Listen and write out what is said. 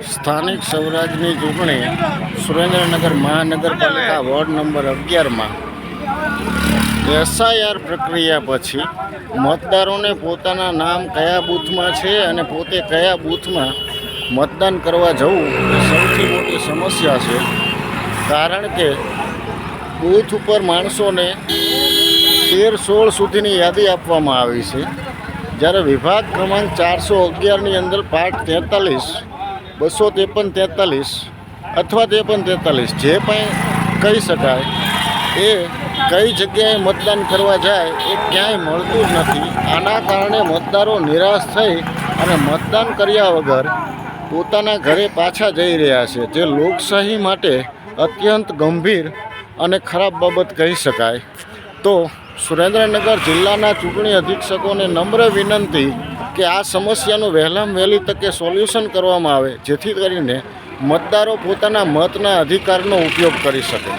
સ્થાનિક સ્વરાજની ચૂંટણી સુરેન્દ્રનગર મહાનગરપાલિકા વોર્ડ નંબર 11માં SIR પ્રક્રિયા પછી મતદારોને પોતાના નામ કયા બૂથમાં છે અને પોતે કયા બૂથમાં મતદાન કરવા જવું એ સૌથી મોટી સમસ્યા છે. કારણ કે બૂથ ઉપર માણસોને 13-16 સુધીની યાદી આપવામાં આવી છે, જ્યારે વિભાગ ક્રમાંક 411ની અંદર પાર્ટ 43, 253-43 અથવા 53-43 જે પણ કહી શકાય એ કઈ જગ્યાએ મતદાન કરવા જાય એ ક્યાંય મળતું જ નથી. આના કારણે મતદારો નિરાશ થઈ અને મતદાન કર્યા વગર પોતાના ઘરે પાછા જઈ રહ્યા છે, જે લોકશાહી માટે અત્યંત ગંભીર અને ખરાબ બાબત કહી શકાય. તો સુરેન્દ્રનગર જિલ્લાના ચૂંટણી અધિક્ષકોને નમ્ર વિનંતી કે આ સમસ્યાનું વહેલામાં વહેલી તકે સોલ્યુશન કરવામાં આવે, જેથી કરીને મતદારો પોતાના મતના અધિકારનો ઉપયોગ કરી શકે.